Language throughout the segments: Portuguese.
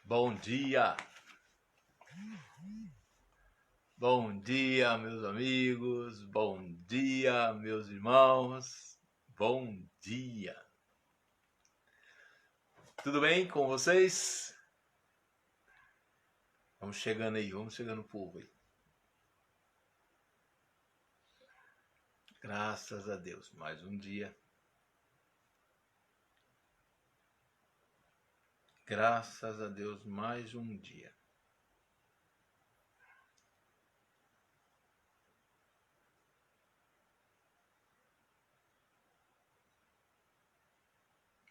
Bom dia! Bom dia, meus amigos! Bom dia, meus irmãos! Bom dia! Tudo bem com vocês? Vamos chegando aí, vamos chegando o povo aí. Graças a Deus, mais um dia. Graças a Deus, mais um dia.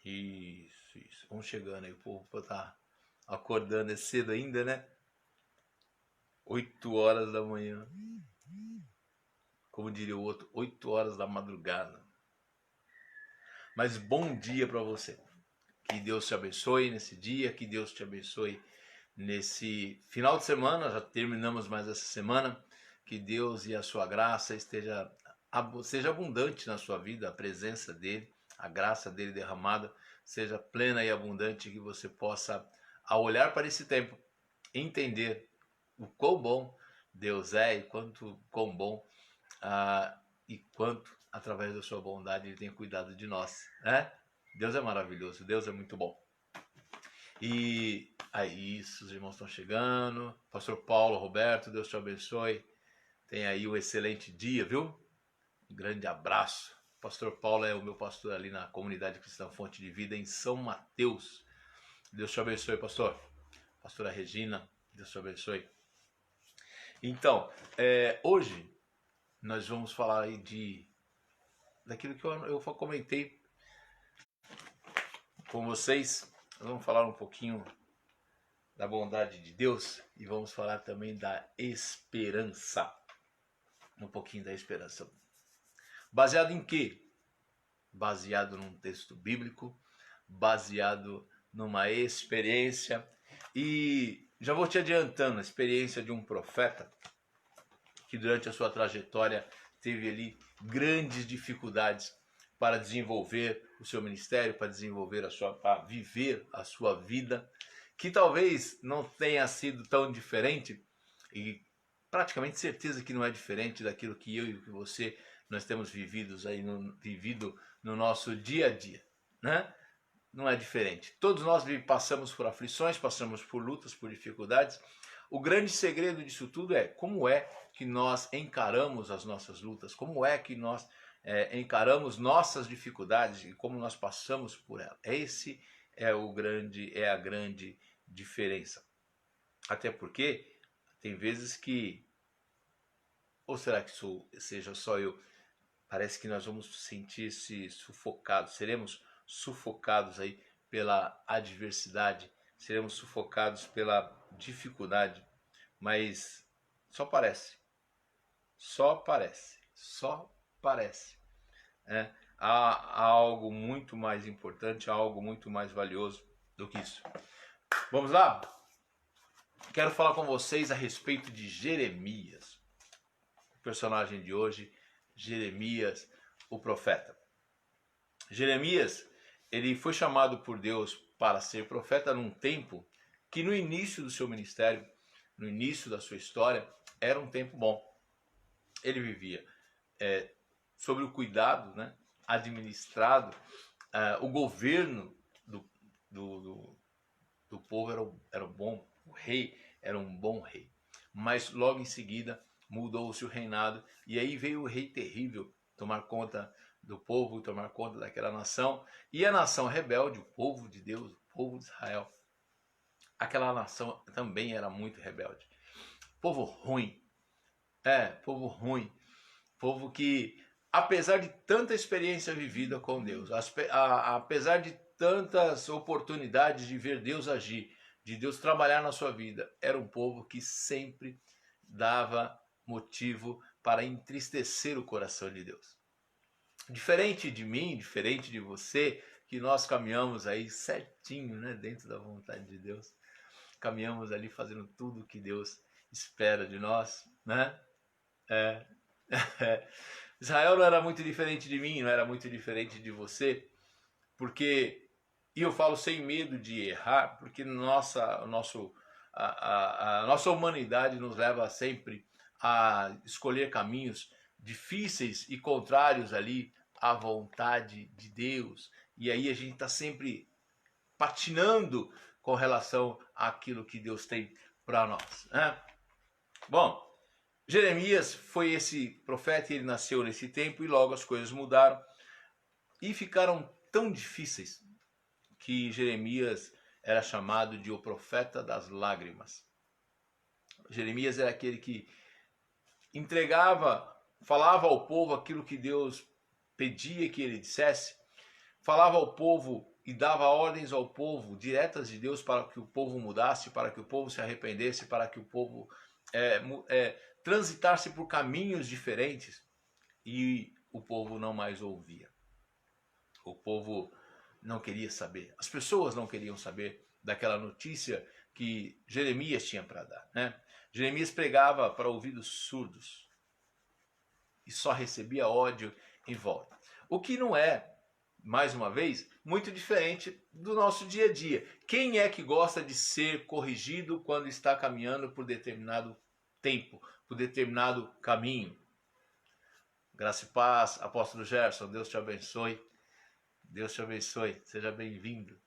Isso. Vamos chegando aí, o povo tá acordando, é cedo ainda, né? 8 horas da manhã. Como diria o outro, 8 horas da madrugada. Mas bom dia para você. Que Deus te abençoe nesse dia, que Deus te abençoe nesse final de semana. Já terminamos mais essa semana. Que Deus e a sua graça seja abundante na sua vida, a presença dele, a graça dele derramada seja plena e abundante, que você possa, ao olhar para esse tempo, entender o quão bom Deus é e quão bom e quanto, através da sua bondade, ele tem cuidado de nós, né? Deus é maravilhoso, Deus é muito bom. E aí, isso, os irmãos estão chegando. Pastor Paulo, Roberto, Deus te abençoe. Tenha aí um excelente dia, viu? Um grande abraço. Pastor Paulo é o meu pastor ali na Comunidade Cristã Fonte de Vida, em São Mateus. Deus te abençoe, pastor. Pastora Regina, Deus te abençoe. Então, hoje nós vamos falar aí daquilo que eu comentei com vocês. Nós vamos falar um pouquinho da bondade de Deus e vamos falar também da esperança. Um pouquinho da esperança. Baseado em quê? Baseado num texto bíblico, baseado numa experiência. E já vou te adiantando, a experiência de um profeta que durante a sua trajetória teve ali grandes dificuldades para desenvolver o seu ministério, para viver a sua vida, que talvez não tenha sido tão diferente, e praticamente certeza que não é diferente daquilo que eu e que você nós temos vivido no nosso dia a dia, né? Não é diferente. Todos nós passamos por aflições, passamos por lutas, por dificuldades. O grande segredo disso tudo é como é que nós encaramos as nossas lutas, como é que nós encaramos nossas dificuldades e como nós passamos por elas. Esse é a grande diferença. Até porque tem vezes que, ou será que seja só eu, parece que nós vamos sentir-se sufocados, seremos sufocados aí pela adversidade, seremos sufocados pela dificuldade, mas só parece. Há algo muito mais importante, há algo muito mais valioso do que isso. Vamos lá? Quero falar com vocês a respeito de Jeremias, o personagem de hoje, Jeremias, o profeta. Jeremias, ele foi chamado por Deus para ser profeta num tempo que no início do seu ministério, no início da sua história, era um tempo bom. Ele vivia sobre o cuidado, né, administrado, o governo do povo era bom, o rei era um bom rei. Mas logo em seguida mudou-se o reinado e aí veio o rei terrível tomar conta do povo, tomar conta daquela nação. E a nação rebelde, o povo de Deus, o povo de Israel, aquela nação também era muito rebelde. Povo ruim, povo que, apesar de tanta experiência vivida com Deus, apesar de tantas oportunidades de ver Deus agir, de Deus trabalhar na sua vida, era um povo que sempre dava motivo para entristecer o coração de Deus. Diferente de mim, diferente de você, que nós caminhamos aí certinho, né, dentro da vontade de Deus, caminhamos ali fazendo tudo o que Deus espera de nós, né? Israel não era muito diferente de mim, não era muito diferente de você, porque E eu falo sem medo de errar, porque a nossa humanidade nos leva sempre a escolher caminhos difíceis e contrários ali à vontade de Deus. E aí a gente está sempre patinando com relação àquilo que Deus tem para nós, né? Bom, Jeremias foi esse profeta, ele nasceu nesse tempo e logo as coisas mudaram e ficaram tão difíceis que Jeremias era chamado de o profeta das lágrimas. Jeremias era aquele que entregava, falava ao povo aquilo que Deus pedia que ele dissesse, falava ao povo e dava ordens ao povo diretas de Deus para que o povo mudasse, para que o povo se arrependesse, para que o povo transitasse por caminhos diferentes, e o povo não mais ouvia. O povo não queria saber, as pessoas não queriam saber daquela notícia que Jeremias tinha para dar, né? Jeremias pregava para ouvidos surdos e só recebia ódio em volta. O que não é, mais uma vez, muito diferente do nosso dia a dia. Quem é que gosta de ser corrigido quando está caminhando por determinado tempo, por determinado caminho? Graça e paz, apóstolo Gerson, Deus te abençoe. Deus te abençoe, seja bem-vindo.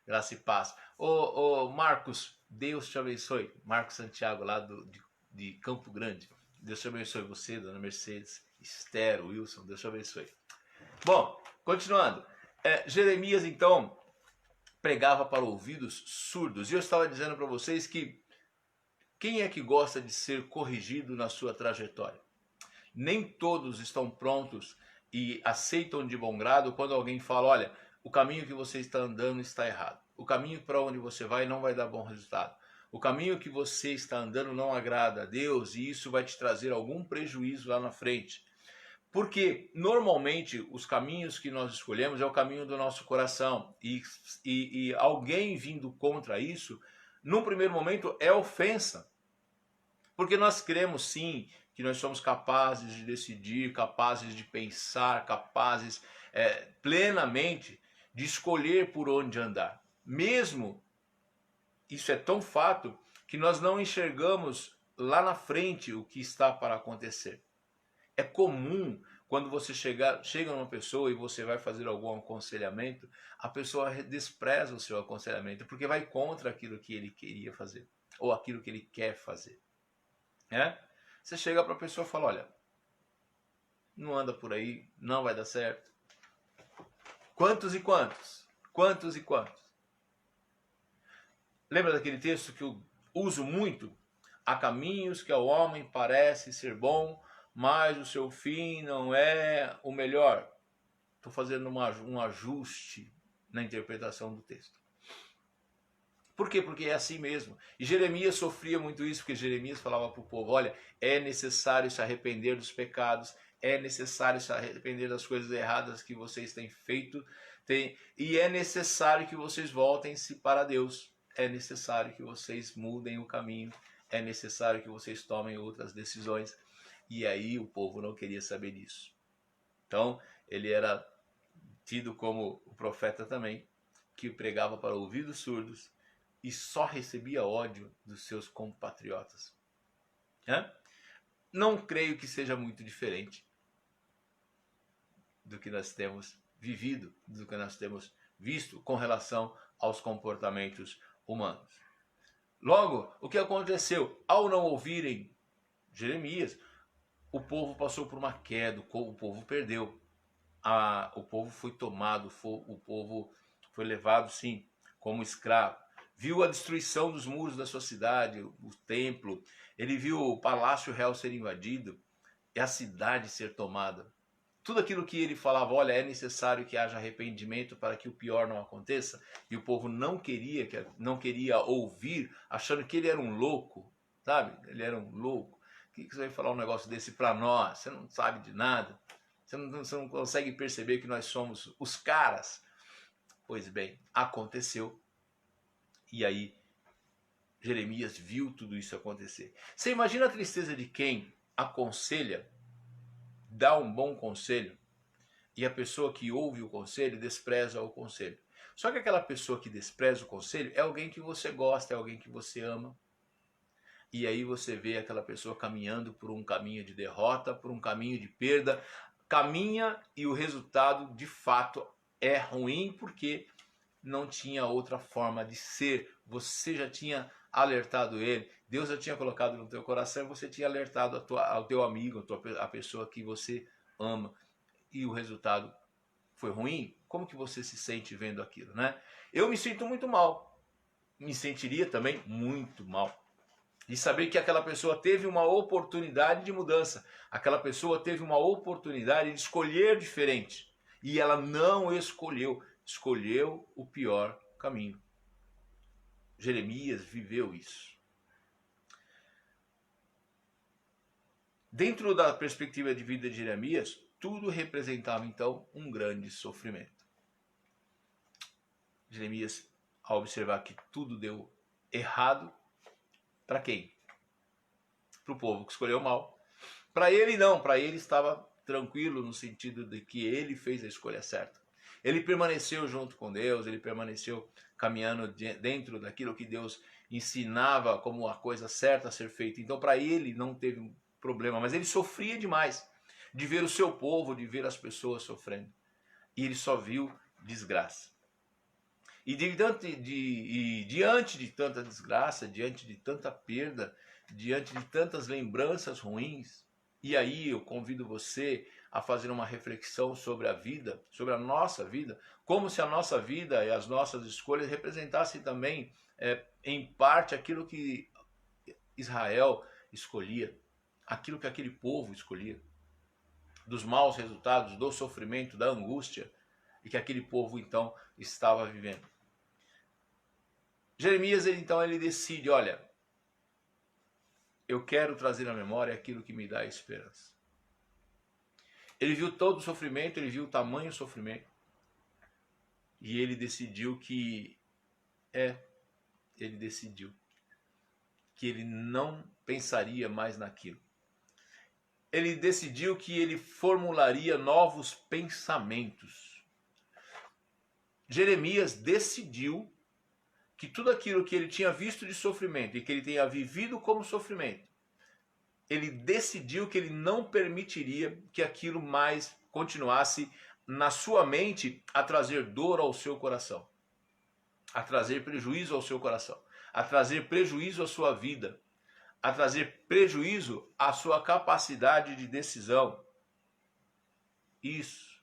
Graça e paz. Ô Marcos, Deus te abençoe. Marcos Santiago, lá de Campo Grande. Deus te abençoe você, dona Mercedes, Esther, Wilson, Deus te abençoe. Bom, continuando. Jeremias, então, pregava para ouvidos surdos. E eu estava dizendo para vocês que quem é que gosta de ser corrigido na sua trajetória? Nem todos estão prontos e aceitam de bom grado quando alguém fala, olha, o caminho que você está andando está errado. O caminho para onde você vai não vai dar bom resultado. O caminho que você está andando não agrada a Deus e isso vai te trazer algum prejuízo lá na frente. Porque normalmente os caminhos que nós escolhemos é o caminho do nosso coração. E alguém vindo contra isso, num primeiro momento, é ofensa. Porque nós cremos sim que nós somos capazes de decidir, capazes de pensar, capazes plenamente de escolher por onde andar. Mesmo isso é tão fato que nós não enxergamos lá na frente o que está para acontecer. É comum quando você chega numa pessoa e você vai fazer algum aconselhamento, a pessoa despreza o seu aconselhamento porque vai contra aquilo que ele queria fazer ou aquilo que ele quer fazer. Você chega para a pessoa e fala, olha, não anda por aí, não vai dar certo. Quantos e quantos? Quantos e quantos? Lembra daquele texto que eu uso muito? Há caminhos que ao homem parece ser bom, mas o seu fim não é o melhor. Estou fazendo um ajuste na interpretação do texto. Por quê? Porque é assim mesmo. E Jeremias sofria muito isso, porque Jeremias falava para o povo, olha, é necessário se arrepender dos pecados, é necessário se arrepender das coisas erradas que vocês têm feito, e é necessário que vocês voltem-se para Deus. É necessário que vocês mudem o caminho, é necessário que vocês tomem outras decisões. E aí o povo não queria saber disso. Então, ele era tido como o profeta também, que pregava para ouvidos surdos e só recebia ódio dos seus compatriotas. Não creio que seja muito diferente do que nós temos vivido, do que nós temos visto com relação aos comportamentos humanos. Logo, o que aconteceu? Ao não ouvirem Jeremias, o povo passou por uma queda, o povo perdeu. O povo foi tomado, o povo foi levado, sim, como escravo. Viu a destruição dos muros da sua cidade, o templo. Ele viu o palácio real ser invadido e a cidade ser tomada. Tudo aquilo que ele falava, olha, é necessário que haja arrependimento para que o pior não aconteça. E o povo não queria ouvir, achando que ele era um louco, sabe? Ele era um louco. Por que você vai falar um negócio desse para nós? Você não sabe de nada. Você não consegue perceber que nós somos os caras. Pois bem, aconteceu. E aí, Jeremias viu tudo isso acontecer. Você imagina a tristeza de quem aconselha, dá um bom conselho, E a pessoa que ouve o conselho despreza o conselho. Só que aquela pessoa que despreza o conselho é alguém que você gosta, é alguém que você ama. E aí você vê aquela pessoa caminhando por um caminho de derrota, por um caminho de perda. Caminha e o resultado de fato é ruim porque não tinha outra forma de ser. Você já tinha alertado ele, Deus já tinha colocado no teu coração, você tinha alertado ao teu amigo, a pessoa que você ama. E o resultado foi ruim. Como que você se sente vendo aquilo, né? Eu me sinto muito mal. Me sentiria também muito mal. E saber que aquela pessoa teve uma oportunidade de mudança. Aquela pessoa teve uma oportunidade de escolher diferente. E ela não escolheu. Escolheu o pior caminho. Jeremias viveu isso. Dentro da perspectiva de vida de Jeremias, tudo representava então um grande sofrimento. Jeremias, ao observar que tudo deu errado, para quem? Para o povo que escolheu mal. Para ele não, para ele estava tranquilo no sentido de que ele fez a escolha certa. Ele permaneceu junto com Deus, ele permaneceu caminhando dentro daquilo que Deus ensinava como a coisa certa a ser feita. Então para ele não teve problema, mas ele sofria demais de ver o seu povo, de ver as pessoas sofrendo. E ele só viu desgraça. E diante de tanta desgraça, diante de tanta perda, diante de tantas lembranças ruins, e aí eu convido você a fazer uma reflexão sobre a vida, sobre a nossa vida, como se a nossa vida e as nossas escolhas representassem também, em parte, aquilo que Israel escolhia, aquilo que aquele povo escolhia, dos maus resultados, do sofrimento, da angústia, e que aquele povo então estava vivendo. Jeremias, então, ele decide, olha, eu quero trazer à memória aquilo que me dá esperança. Ele viu todo o sofrimento, ele viu o tamanho do sofrimento, e ele decidiu que ele não pensaria mais naquilo. Ele decidiu que ele formularia novos pensamentos. Jeremias decidiu que tudo aquilo que ele tinha visto de sofrimento e que ele tenha vivido como sofrimento, ele decidiu que ele não permitiria que aquilo mais continuasse na sua mente a trazer dor ao seu coração, a trazer prejuízo ao seu coração, a trazer prejuízo à sua vida, a trazer prejuízo à sua capacidade de decisão. Isso.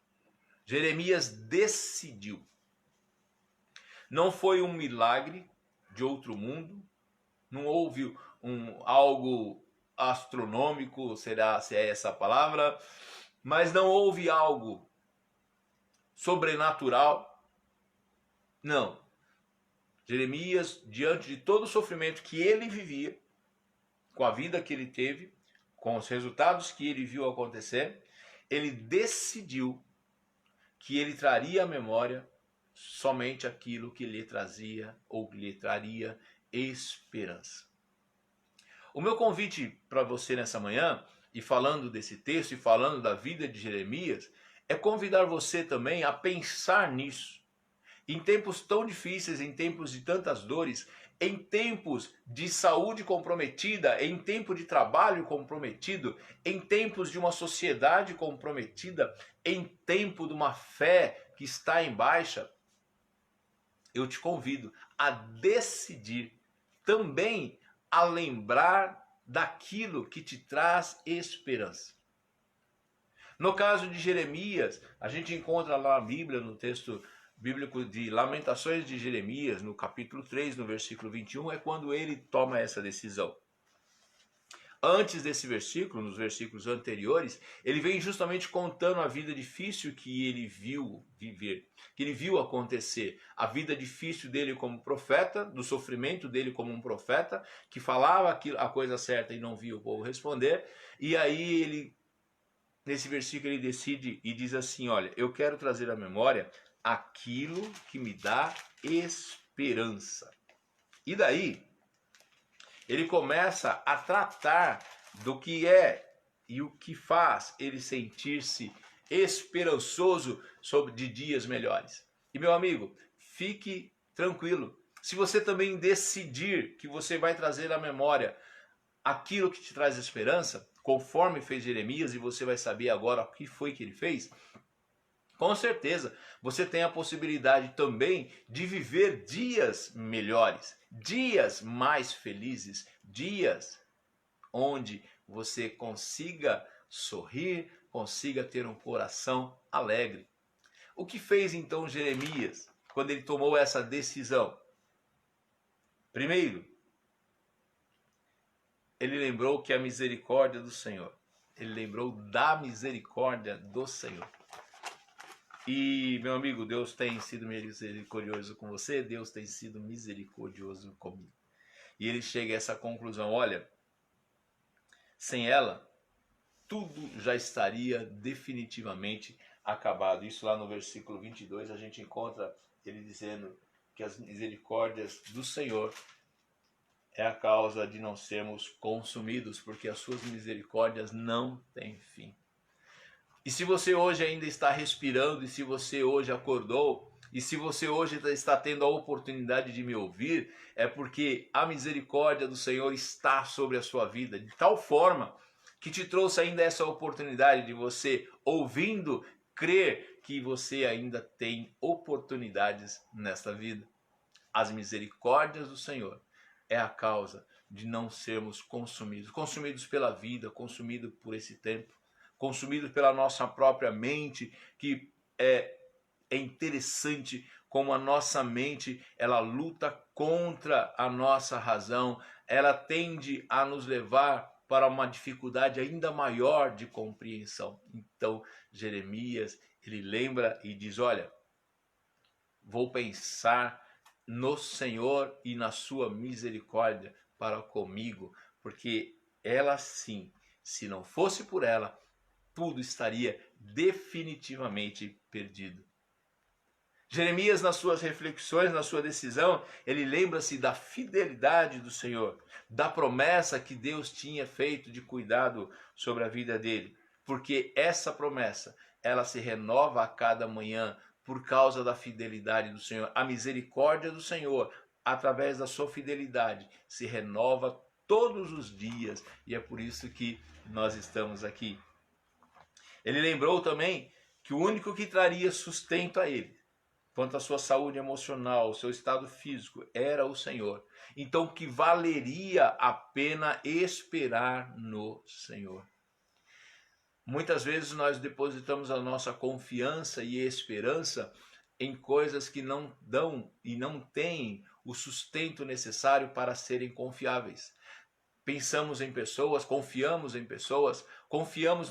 Jeremias decidiu. Não foi um milagre de outro mundo, não houve algo astronômico, se é essa a palavra, mas não houve algo sobrenatural. Não. Jeremias, diante de todo o sofrimento que ele vivia, com a vida que ele teve, com os resultados que ele viu acontecer, ele decidiu que ele traria à memória somente aquilo que lhe trazia ou lhe traria esperança. O meu convite para você nessa manhã, e falando desse texto e falando da vida de Jeremias, é convidar você também a pensar nisso. Em tempos tão difíceis, em tempos de tantas dores, em tempos de saúde comprometida, em tempo de trabalho comprometido, em tempos de uma sociedade comprometida, em tempo de uma fé que está em baixa, eu te convido a decidir também a lembrar daquilo que te traz esperança. No caso de Jeremias, a gente encontra lá na Bíblia, no texto bíblico de Lamentações de Jeremias, no capítulo 3, no versículo 21, é quando ele toma essa decisão. Antes desse versículo, nos versículos anteriores, ele vem justamente contando a vida difícil que ele viu viver, que ele viu acontecer, a vida difícil dele como profeta, do sofrimento dele como um profeta, que falava a coisa certa e não via o povo responder, e aí ele, nesse versículo, ele decide e diz assim, olha, eu quero trazer à memória aquilo que me dá esperança. E daí, ele começa a tratar do que é e o que faz ele sentir-se esperançoso de dias melhores. E meu amigo, fique tranquilo. Se você também decidir que você vai trazer à memória aquilo que te traz esperança, conforme fez Jeremias, e você vai saber agora o que foi que ele fez, com certeza você tem a possibilidade também de viver dias melhores, dias mais felizes, dias onde você consiga sorrir, consiga ter um coração alegre. O que fez então Jeremias quando ele tomou essa decisão? Primeiro, ele lembrou que a misericórdia do Senhor, ele lembrou da misericórdia do Senhor. E, meu amigo, Deus tem sido misericordioso com você, Deus tem sido misericordioso comigo. E ele chega a essa conclusão, olha, sem ela, tudo já estaria definitivamente acabado. Isso lá no versículo 22 a gente encontra ele dizendo que as misericórdias do Senhor é a causa de não sermos consumidos, porque as suas misericórdias não têm fim. E se você hoje ainda está respirando, e se você hoje acordou, e se você hoje está tendo a oportunidade de me ouvir, é porque a misericórdia do Senhor está sobre a sua vida, de tal forma que te trouxe ainda essa oportunidade de você, ouvindo, crer que você ainda tem oportunidades nesta vida. As misericórdias do Senhor é a causa de não sermos consumidos pela vida, consumidos por esse tempo, consumidos pela nossa própria mente, que é interessante como a nossa mente, ela luta contra a nossa razão, ela tende a nos levar para uma dificuldade ainda maior de compreensão. Então, Jeremias, ele lembra e diz, olha, vou pensar no Senhor e na sua misericórdia para comigo, porque ela sim, se não fosse por ela, tudo estaria definitivamente perdido. Jeremias, nas suas reflexões, na sua decisão, ele lembra-se da fidelidade do Senhor, da promessa que Deus tinha feito de cuidado sobre a vida dele, porque essa promessa, ela se renova a cada manhã por causa da fidelidade do Senhor. A misericórdia do Senhor, através da sua fidelidade, se renova todos os dias, e é por isso que nós estamos aqui. Ele lembrou também que o único que traria sustento a ele, quanto à sua saúde emocional, o seu estado físico, era o Senhor. Então, que valeria a pena esperar no Senhor. Muitas vezes nós depositamos a nossa confiança e esperança em coisas que não dão e não têm o sustento necessário para serem confiáveis. Pensamos em pessoas, confiamos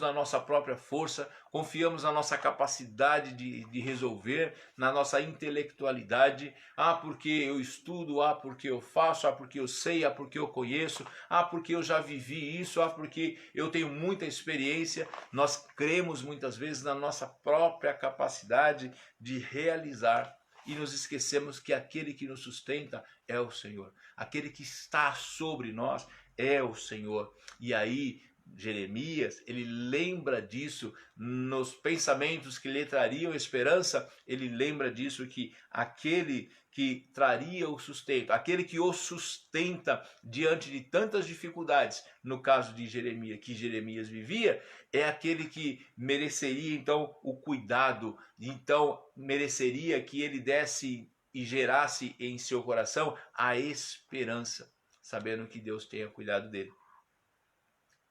na nossa própria força, confiamos na nossa capacidade de resolver, na nossa intelectualidade. Ah, porque eu estudo, ah, porque eu faço, ah, porque eu sei, ah, porque eu conheço, ah, porque eu já vivi isso, ah, porque eu tenho muita experiência. Nós cremos muitas vezes na nossa própria capacidade de realizar. E nos esquecemos que aquele que nos sustenta é o Senhor. Aquele que está sobre nós é o Senhor. E aí, Jeremias, ele lembra disso nos pensamentos que lhe trariam esperança, ele lembra disso, que aquele que traria o sustento, aquele que o sustenta diante de tantas dificuldades, no caso de Jeremias, que Jeremias vivia, é aquele que mereceria então o cuidado, então mereceria que ele desse e gerasse em seu coração a esperança, sabendo que Deus tenha cuidado dele.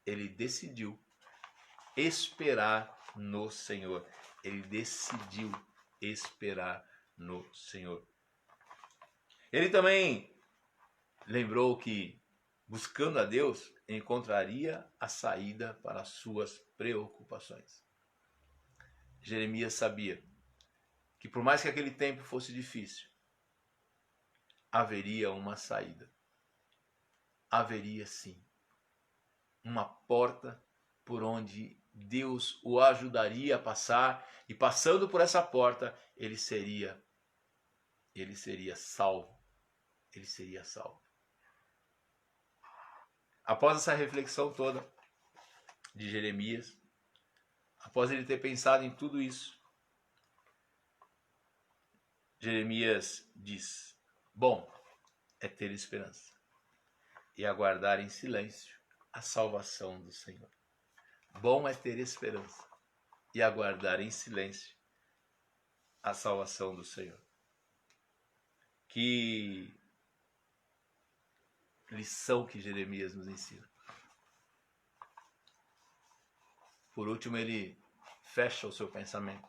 Ele decidiu esperar no Senhor. Ele decidiu esperar no Senhor. Ele também lembrou que, buscando a Deus, encontraria a saída para as suas preocupações. Jeremias sabia que, por mais que aquele tempo fosse difícil, haveria uma saída. Haveria sim uma porta por onde Deus o ajudaria a passar, e passando por essa porta, ele seria salvo. Ele seria salvo. Após essa reflexão toda de Jeremias, Após ele ter pensado em tudo isso, Jeremias diz: bom é ter esperança e aguardar em silêncio a salvação do Senhor. Bom é ter esperança e aguardar em silêncio a salvação do Senhor. Que lição que Jeremias nos ensina. Por último, ele fecha o seu pensamento,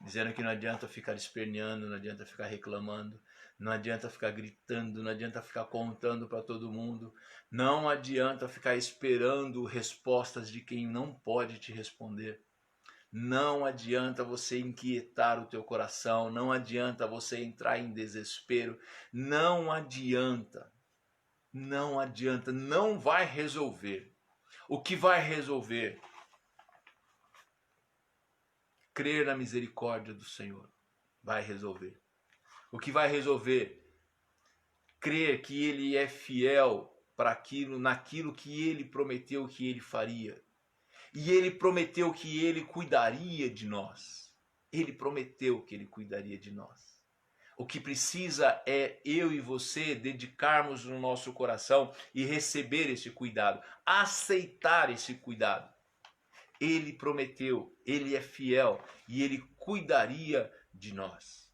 dizendo que não adianta ficar esperneando, não adianta ficar reclamando, não adianta ficar gritando, não adianta ficar contando para todo mundo, não adianta ficar esperando respostas de quem não pode te responder. Não adianta você inquietar o teu coração, não adianta você entrar em desespero, não adianta, não vai resolver. O que vai resolver? Crer na misericórdia do Senhor vai resolver. O que vai resolver? Crer que Ele é fiel para aquilo, naquilo que Ele prometeu que Ele faria. E Ele prometeu que Ele cuidaria de nós. Ele prometeu que Ele cuidaria de nós. O que precisa é eu e você dedicarmos no nosso coração e receber esse cuidado, aceitar esse cuidado. Ele prometeu, Ele é fiel e Ele cuidaria de nós.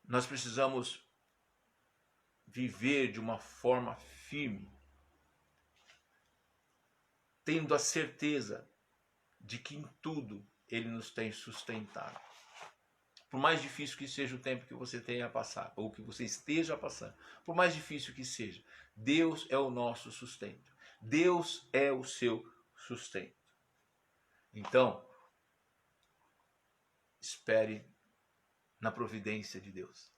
Nós precisamos viver de uma forma firme, tendo a certeza de que em tudo Ele nos tem sustentado. Por mais difícil que seja o tempo que você tenha a passar, ou que você esteja passando, por mais difícil que seja, Deus é o nosso sustento. Deus é o seu sustento. Então, espere na providência de Deus.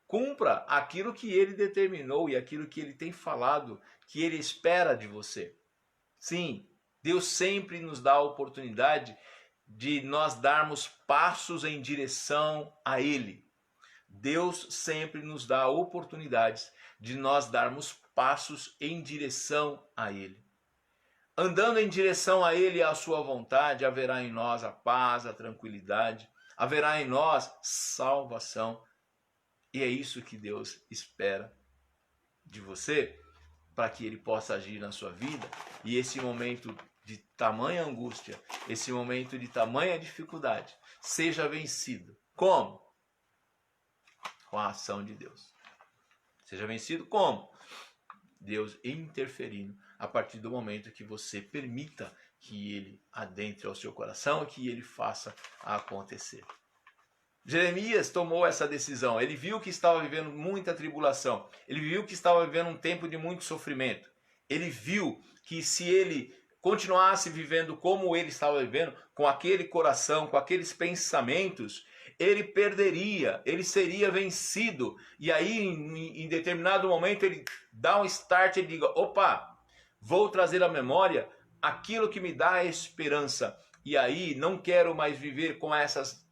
Cumpra aquilo que Ele determinou e aquilo que Ele tem falado, que Ele espera de você. Sim, Deus sempre nos dá a oportunidade de nós darmos passos em direção a Ele. Deus sempre nos dá oportunidades de nós darmos passos em direção a Ele. Andando em direção a Ele e à sua vontade, haverá em nós a paz, a tranquilidade, haverá em nós salvação. E é isso que Deus espera de você, para que Ele possa agir na sua vida. E esse momento de tamanha angústia, esse momento de tamanha dificuldade, seja vencido. Como? Com a ação de Deus. Seja vencido como? Deus interferindo a partir do momento que você permita que Ele adentre ao seu coração e que Ele faça acontecer. Jeremias tomou essa decisão. Ele viu que estava vivendo muita tribulação. Ele viu que estava vivendo um tempo de muito sofrimento. Ele viu que se ele continuasse vivendo como ele estava vivendo, com aquele coração, com aqueles pensamentos, ele perderia, ele seria vencido. E aí, em determinado momento, ele dá um start e diga: opa, vou trazer à memória aquilo que me dá esperança. E aí, não quero mais viver com essas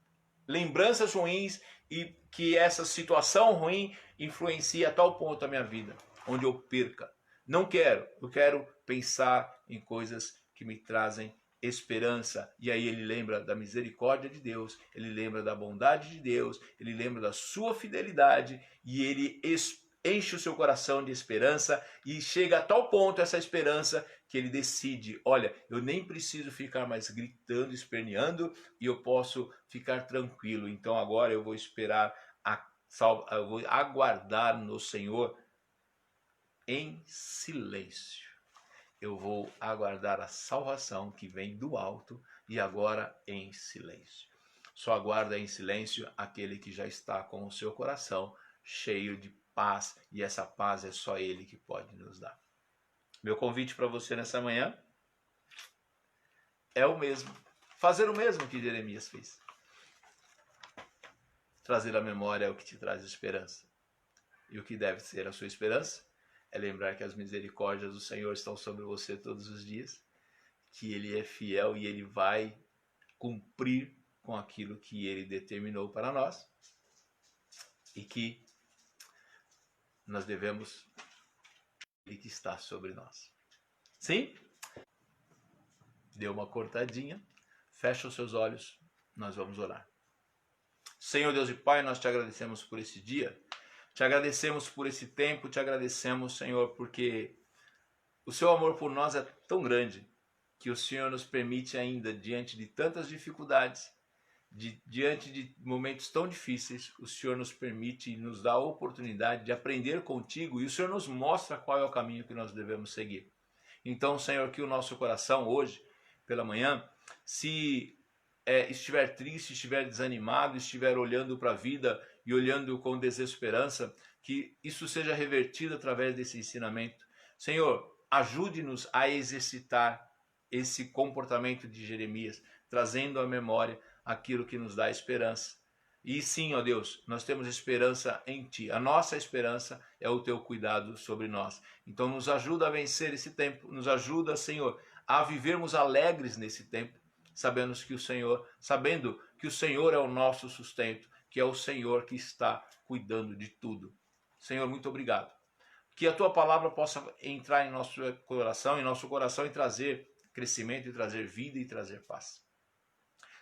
lembranças ruins e que essa situação ruim influencia a tal ponto a minha vida, onde eu perca. Não quero, eu quero pensar em coisas que me trazem esperança. E aí ele lembra da misericórdia de Deus, ele lembra da bondade de Deus, ele lembra da sua fidelidade e ele enche o seu coração de esperança e chega a tal ponto essa esperança que ele decide: olha, eu nem preciso ficar mais gritando, esperneando e eu posso ficar tranquilo. Então agora eu vou esperar, eu vou aguardar no Senhor em silêncio. Eu vou aguardar a salvação que vem do alto e agora em silêncio. Só aguarda em silêncio aquele que já está com o seu coração cheio de paz, e essa paz é só Ele que pode nos dar. Meu convite para você nessa manhã é o mesmo. Fazer o mesmo que Jeremias fez. Trazer a memória é o que te traz esperança. E o que deve ser a sua esperança é lembrar que as misericórdias do Senhor estão sobre você todos os dias, que Ele é fiel e Ele vai cumprir com aquilo que Ele determinou para nós e que nós devemos Ele que está sobre nós. Sim? dê uma cortadinha, fecha os seus olhos, nós vamos orar. Senhor Deus e Pai, nós te agradecemos por esse dia, te agradecemos por esse tempo, te agradecemos, Senhor, porque o seu amor por nós é tão grande que o Senhor nos permite ainda, diante de tantas dificuldades, diante de momentos tão difíceis, o Senhor nos permite e nos dá a oportunidade de aprender contigo e o Senhor nos mostra qual é o caminho que nós devemos seguir. Então, Senhor, que o nosso coração hoje, pela manhã, se estiver triste, estiver desanimado, estiver olhando para a vida e olhando com desesperança, que isso seja revertido através desse ensinamento. Senhor, ajude-nos a exercitar esse comportamento de Jeremias, trazendo à memória aquilo que nos dá esperança. E sim, ó Deus, nós temos esperança em Ti. A nossa esperança é o Teu cuidado sobre nós. Então nos ajuda a vencer esse tempo, nos ajuda, Senhor, a vivermos alegres nesse tempo, sabendo que o Senhor é o nosso sustento, que é o Senhor que está cuidando de tudo. Senhor, muito obrigado. Que a Tua palavra possa entrar em nosso coração e trazer crescimento, e trazer vida e trazer paz.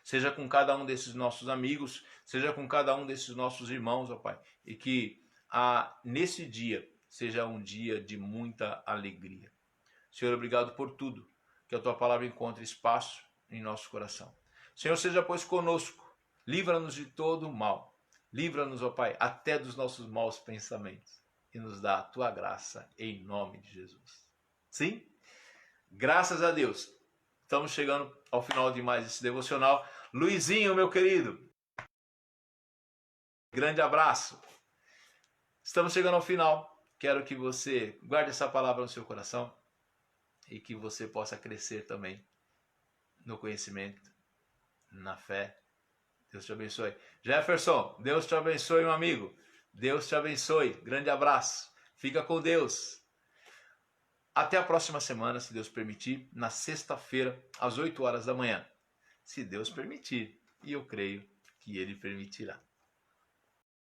Seja com cada um desses nossos amigos, seja com cada um desses nossos irmãos, ó Pai, e que nesse dia seja um dia de muita alegria. Senhor, obrigado por tudo, que a Tua palavra encontre espaço em nosso coração. Senhor, seja pois conosco, livra-nos de todo o mal, livra-nos, ó Pai, até dos nossos maus pensamentos, e nos dá a Tua graça em nome de Jesus. Sim? Graças a Deus. Estamos chegando ao final de mais esse devocional. Luizinho, meu querido, grande abraço. Estamos chegando ao final. Quero que você guarde essa palavra no seu coração e que você possa crescer também no conhecimento, na fé. Deus te abençoe. Jefferson, Deus te abençoe, meu amigo. Deus te abençoe. Grande abraço. Fica com Deus. Até a próxima semana, se Deus permitir, na sexta-feira, às 8 horas da manhã. Se Deus permitir, e eu creio que Ele permitirá.